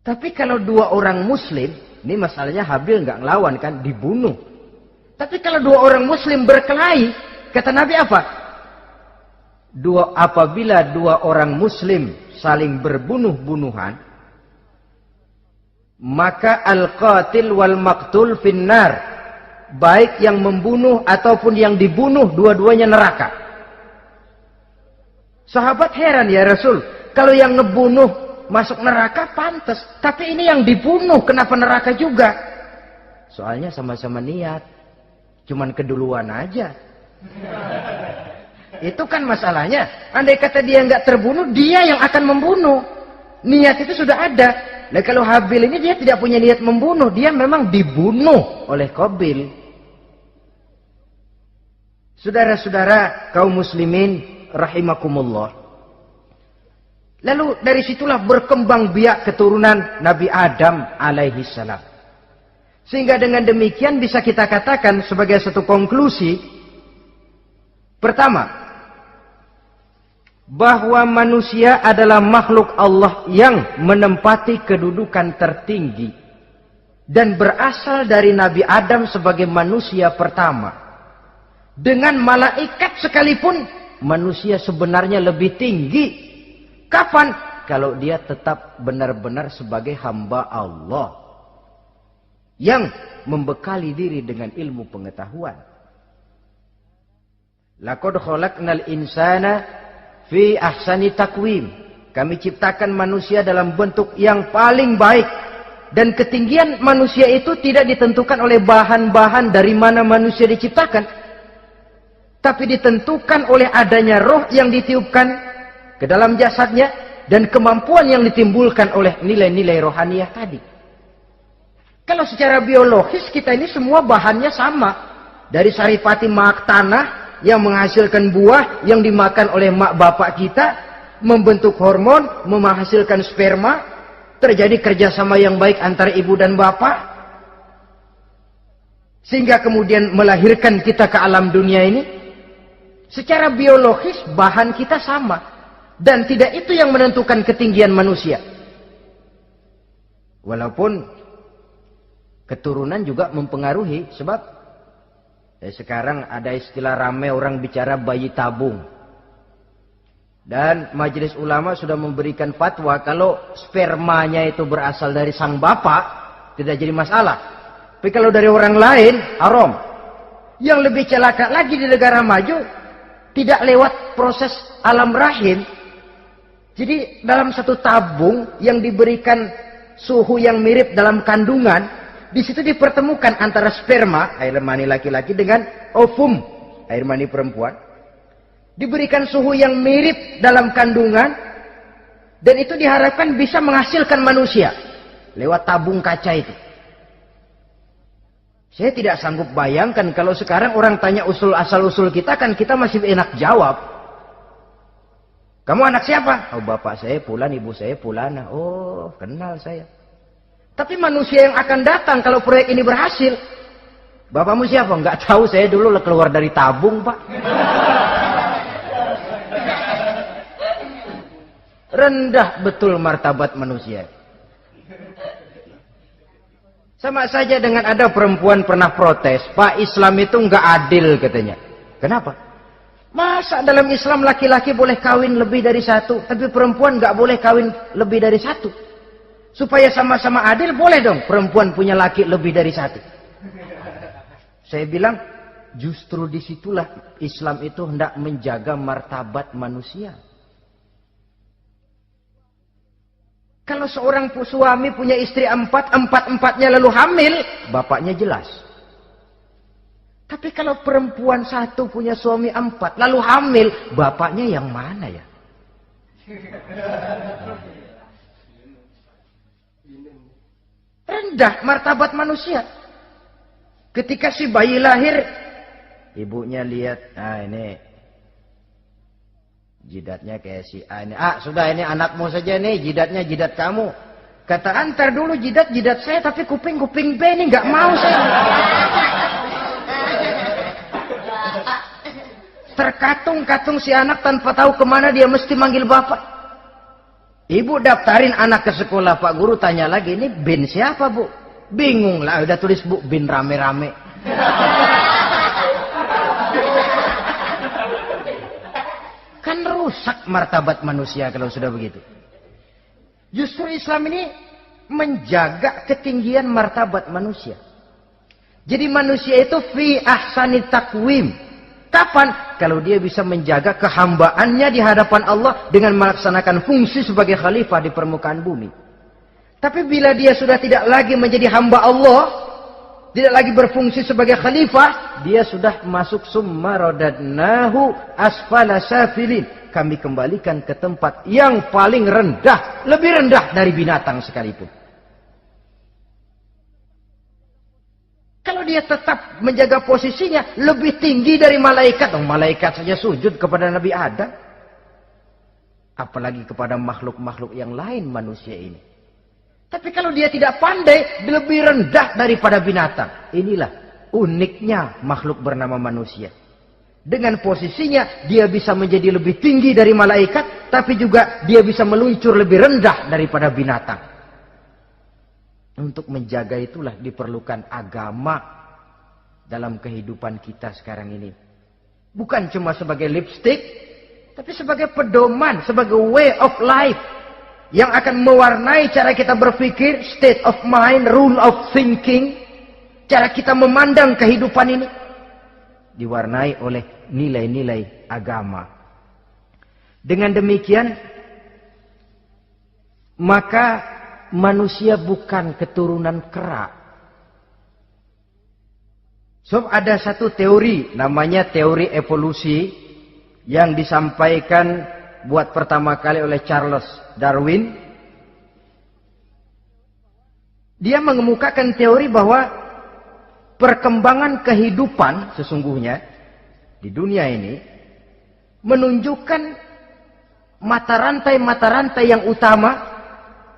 Tapi kalau 2 orang muslim, ini masalahnya Habil nggak ngelawan kan, dibunuh. Tapi kalau 2 orang muslim berkelahi, kata Nabi apa? Apabila 2 orang muslim saling berbunuh-bunuhan, maka al-qatil wal maqtul finnar. Baik yang membunuh ataupun yang dibunuh, dua-duanya neraka. Sahabat heran, ya Rasul, kalau yang ngebunuh masuk neraka pantas, tapi ini yang dibunuh kenapa neraka juga? Soalnya sama-sama niat, cuman keduluan aja. Itu kan masalahnya. Andai kata dia nggak terbunuh, dia yang akan membunuh. Niat itu sudah ada. Nah kalau Habil ini dia tidak punya niat membunuh, dia memang dibunuh oleh Qabil. Saudara-saudara kaum muslimin rahimakumullah. Lalu dari situlah berkembang biak keturunan Nabi Adam alaihi salam. Sehingga dengan demikian bisa kita katakan sebagai satu konklusi. Pertama, bahwa manusia adalah makhluk Allah yang menempati kedudukan tertinggi dan berasal dari Nabi Adam sebagai manusia pertama. Dengan malaikat sekalipun, manusia sebenarnya lebih tinggi. Kapan? Kalau dia tetap benar-benar sebagai hamba Allah yang membekali diri dengan ilmu pengetahuan. Laqad khalaqnal insana fi ahsani taqwim. Kami ciptakan manusia dalam bentuk yang paling baik. Dan ketinggian manusia itu tidak ditentukan oleh bahan-bahan dari mana manusia diciptakan, tapi ditentukan oleh adanya roh yang ditiupkan ke dalam jasadnya dan kemampuan yang ditimbulkan oleh nilai-nilai rohaniah tadi. Kalau secara biologis kita ini semua bahannya sama. Dari saripati mak tanah yang menghasilkan buah yang dimakan oleh mak bapak kita, membentuk hormon, menghasilkan sperma, terjadi kerjasama yang baik antara ibu dan bapak, sehingga kemudian melahirkan kita ke alam dunia ini. Secara biologis bahan kita sama, dan tidak itu yang menentukan ketinggian manusia. Walaupun keturunan juga mempengaruhi, sebab sekarang ada istilah ramai orang bicara bayi tabung. Dan majelis ulama sudah memberikan fatwa kalau spermanya itu berasal dari sang bapak, tidak jadi masalah. Tapi kalau dari orang lain, haram. Yang lebih celaka lagi di negara maju, tidak lewat proses alam rahim. Jadi dalam satu tabung yang diberikan suhu yang mirip dalam kandungan, di situ dipertemukan antara sperma, air mani laki-laki, dengan ovum, air mani perempuan. Diberikan suhu yang mirip dalam kandungan, dan itu diharapkan bisa menghasilkan manusia lewat tabung kaca itu. Saya tidak sanggup bayangkan kalau sekarang orang tanya asal-usul kita, kan kita masih enak jawab. Kamu anak siapa? Oh, bapak saya Fulan, ibu saya Fulana. Oh, kenal saya. Tapi manusia yang akan datang kalau proyek ini berhasil, bapakmu siapa? Enggak tahu, saya dulu keluar dari tabung, Pak. Rendah betul martabat manusia. Sama saja dengan ada perempuan pernah protes, Pak, Islam itu enggak adil katanya. Kenapa? Masa dalam Islam laki-laki boleh kawin lebih dari satu, tapi perempuan enggak boleh kawin lebih dari satu? Supaya sama-sama adil, boleh dong perempuan punya laki lebih dari satu. Saya bilang, justru disitulah Islam itu hendak menjaga martabat manusia. Kalau seorang suami punya istri empat-empatnya lalu hamil, bapaknya jelas. Tapi kalau perempuan satu punya suami 4 lalu hamil, bapaknya yang mana ya? Rendah martabat manusia. Ketika si bayi lahir, ibunya lihat, ini jidatnya kayak si A ini. Sudah, ini anakmu saja nih, jidatnya jidat kamu. Kata, antar dulu jidat saya, tapi kuping B ini nggak mau saya. Terkatung-katung si anak tanpa tahu kemana dia mesti manggil bapak. Ibu daftarin anak ke sekolah, Pak Guru tanya lagi, ini bin siapa, Bu? Bingung lah, udah tulis Bu, bin rame-rame. Kan rusak martabat manusia kalau sudah begitu. Justru Islam ini menjaga ketinggian martabat manusia. Jadi manusia itu fi ahsani taqwim, Kapan? Kalau dia bisa menjaga kehambaannya di hadapan Allah dengan melaksanakan fungsi sebagai khalifah di permukaan bumi. Tapi bila dia sudah tidak lagi menjadi hamba Allah, tidak lagi berfungsi sebagai khalifah, dia sudah masuk summa radadnahu asfala safilin. Kami kembalikan ke tempat yang paling rendah, lebih rendah dari binatang sekalipun. Kalau dia tetap menjaga posisinya lebih tinggi dari malaikat, malaikat saja sujud kepada Nabi Adam, apalagi kepada makhluk-makhluk yang lain manusia ini. Tapi kalau dia tidak pandai, lebih rendah daripada binatang. Inilah uniknya makhluk bernama manusia. Dengan posisinya, dia bisa menjadi lebih tinggi dari malaikat, tapi juga dia bisa meluncur lebih rendah daripada binatang. Untuk menjaga itulah diperlukan agama dalam kehidupan kita sekarang ini. Bukan cuma sebagai lipstick, tapi sebagai pedoman, sebagai way of life. Yang akan mewarnai cara kita berpikir, state of mind, rule of thinking. Cara kita memandang kehidupan ini. Diwarnai oleh nilai-nilai agama. Dengan demikian, maka manusia bukan keturunan kera. So, ada satu teori, namanya teori evolusi, yang disampaikan buat pertama kali oleh Charles Darwin. Dia mengemukakan teori bahwa perkembangan kehidupan sesungguhnya di dunia ini menunjukkan mata rantai yang utama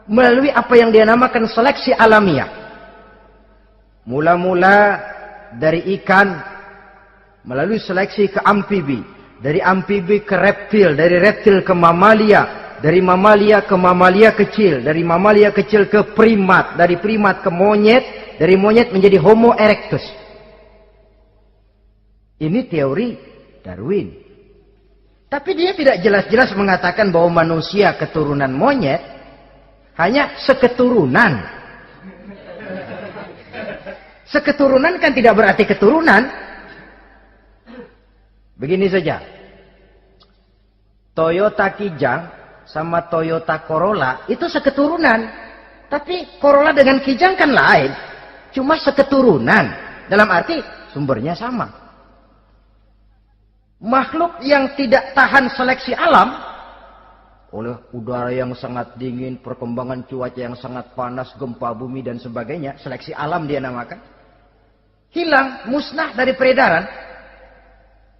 melalui apa yang dia namakan seleksi alamiah. Mula-mula dari ikan, melalui seleksi ke amfibi, dari amfibi ke reptil, dari reptil ke mamalia, dari mamalia ke mamalia kecil, dari mamalia kecil ke primat, dari primat ke monyet, dari monyet menjadi Homo erectus. Ini teori Darwin. Tapi dia tidak jelas-jelas mengatakan bahwa manusia keturunan monyet. Hanya seketurunan. Seketurunan kan tidak berarti keturunan. Begini saja. Toyota Kijang sama Toyota Corolla itu seketurunan. Tapi Corolla dengan Kijang kan lain. Cuma seketurunan. Dalam arti sumbernya sama. Makhluk yang tidak tahan seleksi alam, oleh udara yang sangat dingin, perkembangan cuaca yang sangat panas, gempa bumi dan sebagainya, seleksi alam dia namakan, hilang, musnah dari peredaran.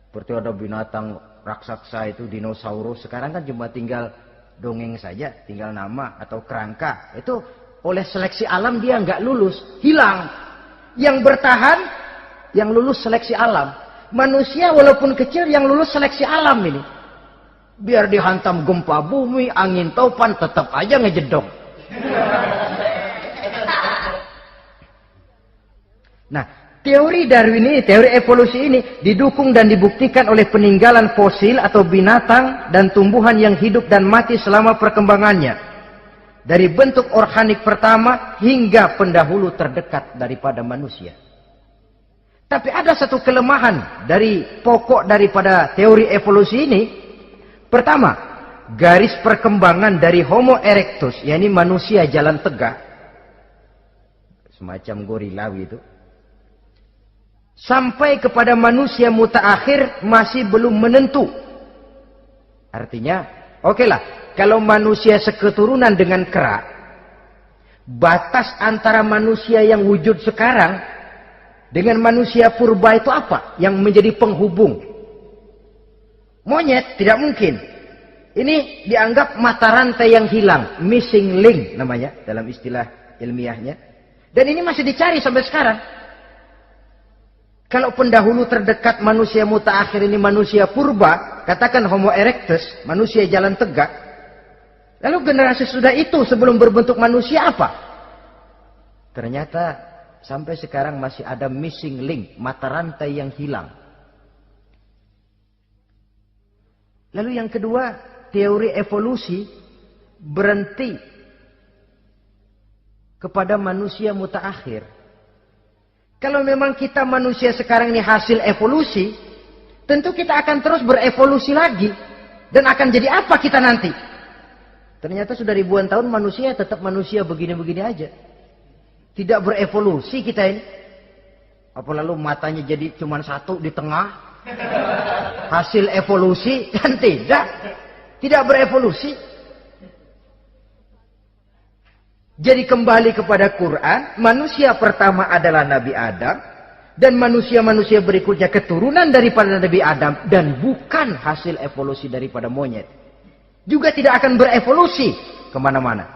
Seperti ada binatang raksasa itu, dinosaurus, sekarang kan cuma tinggal dongeng saja, tinggal nama atau kerangka. Itu oleh seleksi alam dia nggak lulus, hilang. Yang bertahan, yang lulus seleksi alam. Manusia walaupun kecil yang lulus seleksi alam ini. Biar dihantam gempa bumi, angin topan, tetap aja ngejedok. Nah, teori Darwin ini, teori evolusi ini didukung dan dibuktikan oleh peninggalan fosil atau binatang dan tumbuhan yang hidup dan mati selama perkembangannya. Dari bentuk organik pertama hingga pendahulu terdekat daripada manusia. Tapi ada satu kelemahan dari pokok daripada teori evolusi ini. Pertama, garis perkembangan dari Homo erectus, yakni manusia jalan tegak, semacam gorilawi itu, sampai kepada manusia mutaakhir masih belum menentu. Artinya, okelah, kalau manusia seketurunan dengan kera, batas antara manusia yang wujud sekarang dengan manusia purba itu apa? Yang menjadi penghubung. Monyet tidak mungkin. Ini dianggap mata rantai yang hilang, missing link namanya dalam istilah ilmiahnya. Dan ini masih dicari sampai sekarang. Kalau pendahulu terdekat manusia mutaakhir ini manusia purba, katakan Homo erectus, manusia jalan tegak. Lalu generasi sudah itu sebelum berbentuk manusia apa? Ternyata sampai sekarang masih ada missing link, mata rantai yang hilang. Lalu yang kedua, teori evolusi berhenti kepada manusia mutaakhir. Kalau memang kita manusia sekarang ini hasil evolusi, tentu kita akan terus berevolusi lagi. Dan akan jadi apa kita nanti? Ternyata sudah ribuan tahun manusia tetap manusia begini-begini aja. Tidak berevolusi kita ini. Apa lalu matanya jadi cuma satu di tengah? Hasil evolusi? Kan tidak. Tidak berevolusi. Jadi kembali kepada Quran, manusia pertama adalah Nabi Adam. Dan manusia-manusia berikutnya keturunan daripada Nabi Adam. Dan bukan hasil evolusi daripada monyet. Juga tidak akan berevolusi kemana-mana.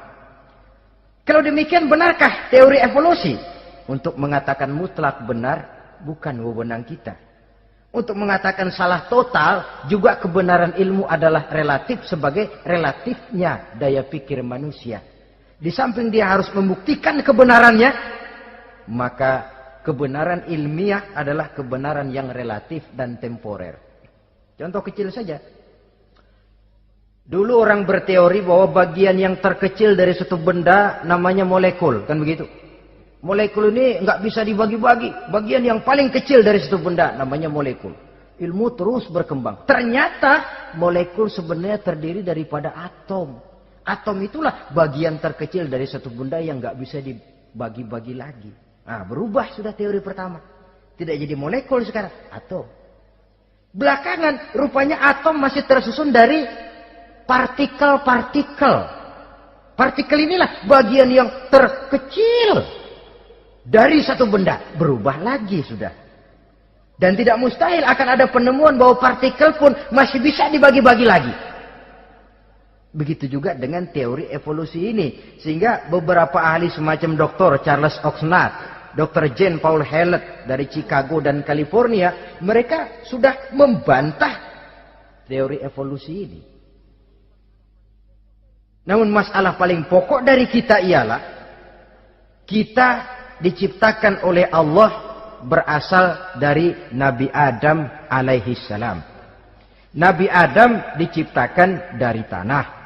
Kalau demikian benarkah teori evolusi? Untuk mengatakan mutlak benar, bukan wewenang kita. Untuk mengatakan salah total, juga kebenaran ilmu adalah relatif sebagai relatifnya daya pikir manusia. Di samping dia harus membuktikan kebenarannya, maka kebenaran ilmiah adalah kebenaran yang relatif dan temporer. Contoh kecil saja. Dulu orang berteori bahwa bagian yang terkecil dari suatu benda namanya molekul. Kan begitu? Molekul ini nggak bisa dibagi-bagi. Bagian yang paling kecil dari suatu benda namanya molekul. Ilmu terus berkembang. Ternyata molekul sebenarnya terdiri daripada atom. Atom itulah bagian terkecil dari suatu benda yang nggak bisa dibagi-bagi lagi. Nah, berubah sudah teori pertama. Tidak jadi molekul sekarang, atom. Belakangan rupanya atom masih tersusun dari partikel-partikel. Partikel inilah bagian yang terkecil dari satu benda. Berubah lagi sudah. Dan tidak mustahil akan ada penemuan bahwa partikel pun masih bisa dibagi-bagi lagi. Begitu juga dengan teori evolusi ini. Sehingga beberapa ahli semacam Dr. Charles Oxnard, Dr. Jane Paul Hallett dari Chicago dan California, mereka sudah membantah teori evolusi ini. Namun masalah paling pokok dari kita ialah kita diciptakan oleh Allah berasal dari Nabi Adam alaihi salam. Nabi Adam diciptakan dari tanah.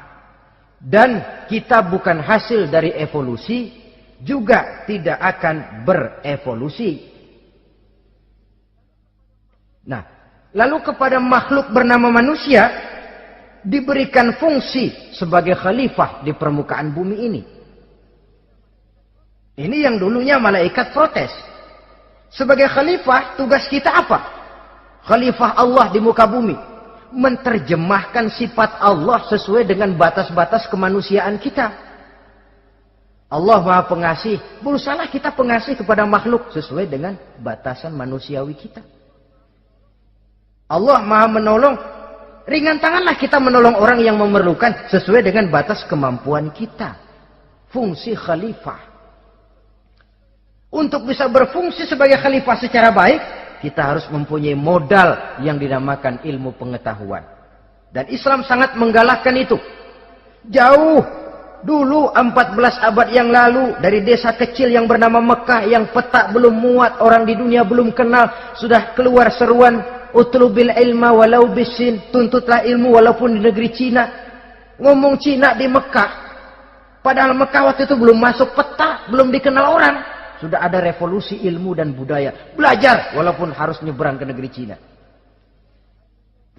Dan kita bukan hasil dari evolusi, juga tidak akan berevolusi. Nah, lalu kepada makhluk bernama manusia diberikan fungsi sebagai khalifah di permukaan bumi ini. Ini yang dulunya malaikat protes. Sebagai khalifah, tugas kita apa? Khalifah Allah di muka bumi. Menerjemahkan sifat Allah sesuai dengan batas-batas kemanusiaan kita. Allah Maha Pengasih. Berusahalah kita pengasih kepada makhluk sesuai dengan batasan manusiawi kita. Allah Maha Menolong. Ringan tanganlah kita menolong orang yang memerlukan sesuai dengan batas kemampuan kita. Fungsi khalifah. Untuk bisa berfungsi sebagai khalifah secara baik, kita harus mempunyai modal yang dinamakan ilmu pengetahuan. Dan Islam sangat menggalakkan itu. Jauh dulu 14 abad yang lalu, dari desa kecil yang bernama Mekah yang peta belum muat, orang di dunia belum kenal, sudah keluar seruan utlubil ilma walau bisin, tuntutlah ilmu walaupun di negeri Cina. Ngomong Cina di Mekah, padahal Mekah waktu itu belum masuk peta, belum dikenal orang. Sudah ada revolusi ilmu dan budaya. Belajar walaupun harus nyebrang ke negeri Cina.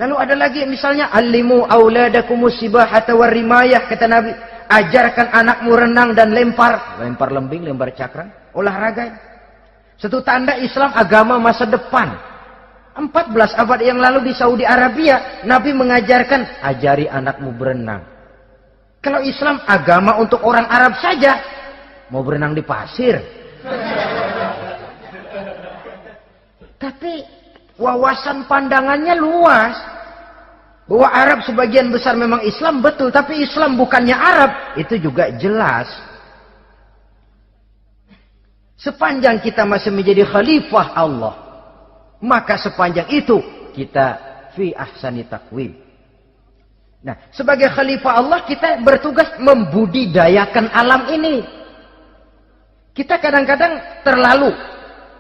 Lalu ada lagi misalnya alimu auladakumus sibahata warrimayah, kata Nabi, ajarkan anakmu renang dan lempar lembing, lempar cakram, olahraga. Satu tanda Islam agama masa depan. 14 abad yang lalu di Saudi Arabia, Nabi mengajarkan ajari anakmu berenang. Kalau Islam agama untuk orang Arab saja, mau berenang di pasir. Tapi wawasan pandangannya luas. Bahwa Arab sebagian besar memang Islam, betul. Tapi Islam bukannya Arab, itu juga jelas. Sepanjang kita masih menjadi khalifah Allah, maka sepanjang itu kita fi ahsani taqwim. Nah, sebagai khalifah Allah kita bertugas membudidayakan alam ini. Kita kadang-kadang terlalu.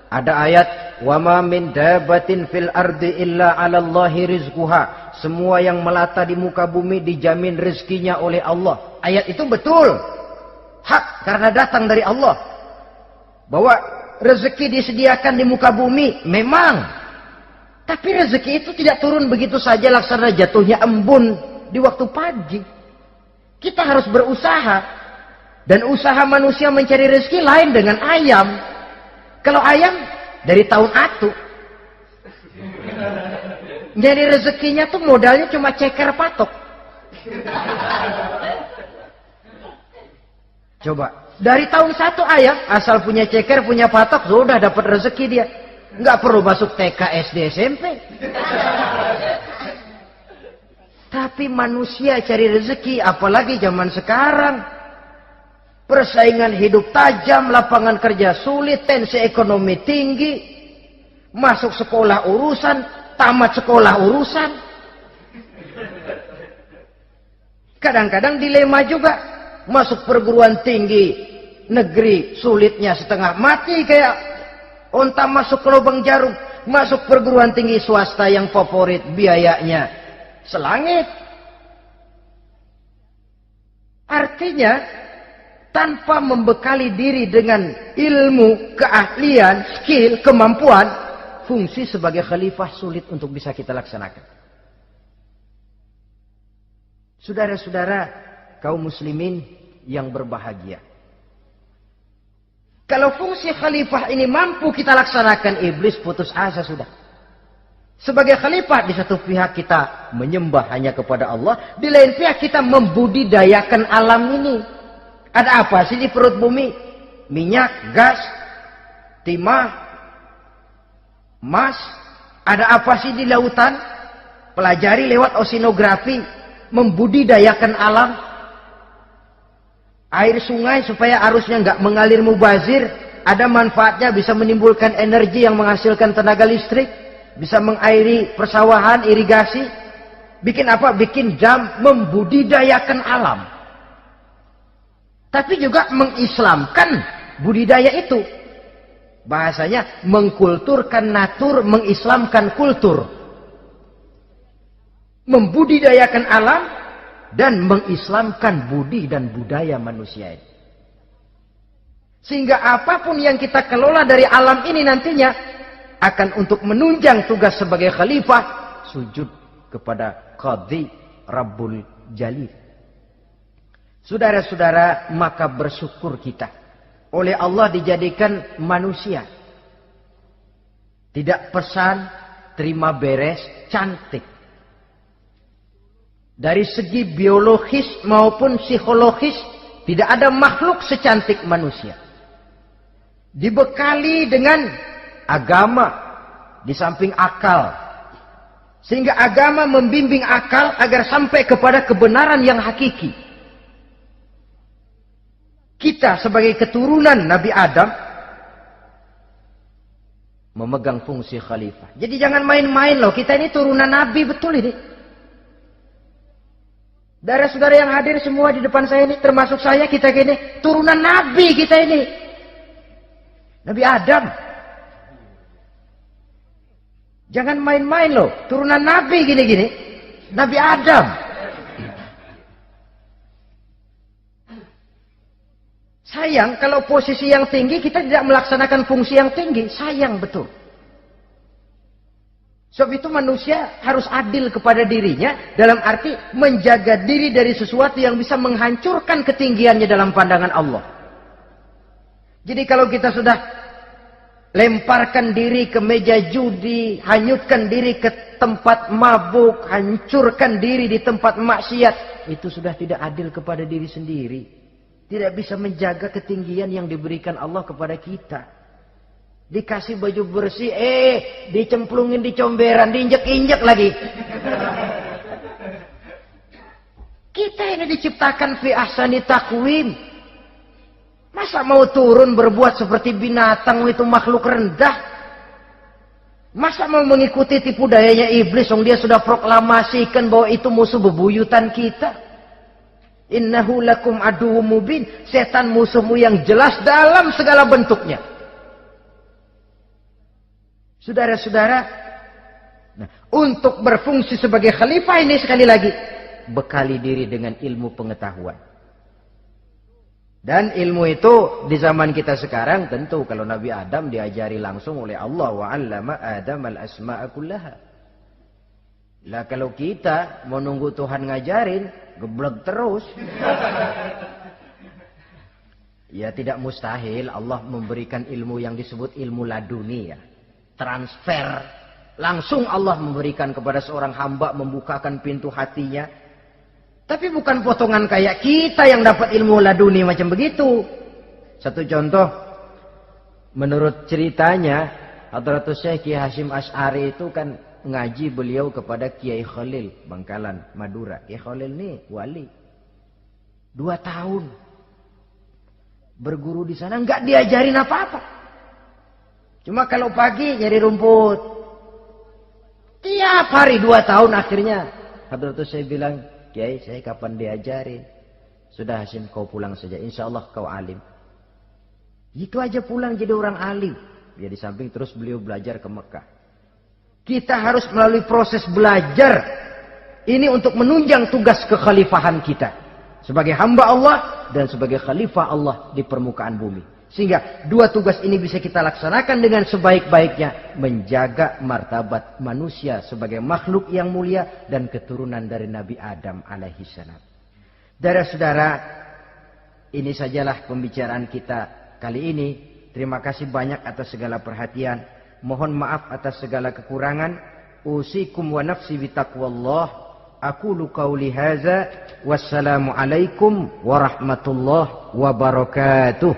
Ada ayat, wa ma min dabatin fil ardi illa 'alallahi rizquha. Semua yang melata di muka bumi dijamin rezekinya oleh Allah. Ayat itu betul. Hak karena datang dari Allah. Bahwa rezeki disediakan di muka bumi memang. Tapi rezeki itu tidak turun begitu saja laksana jatuhnya embun di waktu pagi. Kita harus berusaha. Dan usaha manusia mencari rezeki lain dengan ayam. Kalau ayam dari tahun atu. Jadi rezekinya tuh modalnya cuma ceker patok. Coba. Dari tahun 1 ayam, asal punya ceker, punya patok, sudah dapat rezeki dia. Nggak perlu masuk TK, SD, SMP. Tapi manusia cari rezeki, apalagi zaman sekarang. Persaingan hidup tajam, lapangan kerja sulit, tensi ekonomi tinggi. Masuk sekolah urusan, tamat sekolah urusan. Kadang-kadang dilema juga. Masuk perguruan tinggi negeri sulitnya setengah mati kayak onta masuk ke lubang jarum. Masuk perguruan tinggi swasta yang favorit biayanya selangit. Artinya tanpa membekali diri dengan ilmu, keahlian, skill, kemampuan, fungsi sebagai khalifah sulit untuk bisa kita laksanakan. Saudara-saudara kaum muslimin yang berbahagia. Kalau fungsi khalifah ini mampu kita laksanakan, iblis putus asa sudah. Sebagai khalifah, di satu pihak kita menyembah hanya kepada Allah, di lain pihak kita membudidayakan alam ini. Ada apa sih di perut bumi? Minyak, gas, timah, emas. Ada apa sih di lautan? Pelajari lewat oceanografi, membudidayakan alam. Air sungai supaya arusnya nggak mengalir mubazir. Ada manfaatnya, bisa menimbulkan energi yang menghasilkan tenaga listrik. Bisa mengairi persawahan, irigasi. Bikin apa? Bikin dam, membudidayakan alam. Tapi juga mengislamkan budidaya itu. Bahasanya mengkulturkan natur, mengislamkan kultur. Membudidayakan alam dan mengislamkan budi dan budaya manusia ini. Sehingga apapun yang kita kelola dari alam ini nantinya akan untuk menunjang tugas sebagai khalifah, sujud kepada Qadhi Rabbul Jalil. Saudara-saudara, maka bersyukur kita. Oleh Allah dijadikan manusia. Tidak pesan, terima beres, cantik. Dari segi biologis maupun psikologis, tidak ada makhluk secantik manusia. Dibekali dengan agama, di samping akal. Sehingga agama membimbing akal agar sampai kepada kebenaran yang hakiki. Kita sebagai keturunan Nabi Adam memegang fungsi khalifah. Jadi jangan main-main loh. Kita ini turunan Nabi, betul ini. Saudara-saudara yang hadir semua di depan saya ini, termasuk saya, kita gini, turunan Nabi kita ini. Nabi Adam. Jangan main-main loh. Turunan Nabi gini-gini. Nabi Adam. Sayang kalau posisi yang tinggi kita tidak melaksanakan fungsi yang tinggi. Sayang betul. Sebab itu manusia harus adil kepada dirinya. Dalam arti menjaga diri dari sesuatu yang bisa menghancurkan ketinggiannya dalam pandangan Allah. Jadi kalau kita sudah lemparkan diri ke meja judi, hanyutkan diri ke tempat mabuk, hancurkan diri di tempat maksiat, itu sudah tidak adil kepada diri sendiri. Tidak bisa menjaga ketinggian yang diberikan Allah kepada kita. Dikasih baju bersih, dicemplungin di comberan, diinjek-injek lagi. Kita ini diciptakan fi ahsani taqwim. Masa mau turun berbuat seperti binatang, itu makhluk rendah? Masa mau mengikuti tipu dayanya iblis, yang dia sudah proklamasikan bahwa itu musuh bebuyutan kita? Innahu lakum aduwwum mubin. Setan musuhmu yang jelas dalam segala bentuknya. Saudara-saudara, nah, untuk berfungsi sebagai khalifah ini sekali lagi, bekali diri dengan ilmu pengetahuan. Dan ilmu itu di zaman kita sekarang tentu kalau Nabi Adam diajari langsung oleh Allah, wa 'allama Adam al-asma'a kullaha. Lah kalau kita mau nunggu Tuhan ngajarin, geblek terus. Ya tidak mustahil Allah memberikan ilmu yang disebut ilmu laduni ya. Transfer. Langsung Allah memberikan kepada seorang hamba, membukakan pintu hatinya. Tapi bukan potongan kayak kita yang dapat ilmu laduni macam begitu. Satu contoh. Menurut ceritanya, Hadratus Syekh Kiai Hasyim Asy'ari itu kan ngaji beliau kepada Kiai Khalil Bangkalan, Madura. Kiai Khalil ini wali. 2 tahun. Berguru di sana enggak diajarin apa-apa. Cuma kalau pagi nyari rumput. Tiap hari 2 tahun akhirnya Hadratus saya bilang, Kiai saya kapan diajarin? Sudah Hasyim kau pulang saja, insya Allah kau alim. Itu aja pulang jadi orang alim. Ya di samping terus beliau belajar ke Mekah. Kita harus melalui proses belajar. Ini untuk menunjang tugas kekhalifahan kita. Sebagai hamba Allah dan sebagai khalifah Allah di permukaan bumi. Sehingga 2 tugas ini bisa kita laksanakan dengan sebaik-baiknya. Menjaga martabat manusia sebagai makhluk yang mulia dan keturunan dari Nabi Adam alaihissalam. Saudara-saudara, ini sajalah pembicaraan kita kali ini. Terima kasih banyak atas segala perhatian. Mohon maaf atas segala kekurangan. Usikum wa nafsi bitaqwallah. Aqulu qauli hadza wassalamu alaikum warahmatullahi wabarakatuh.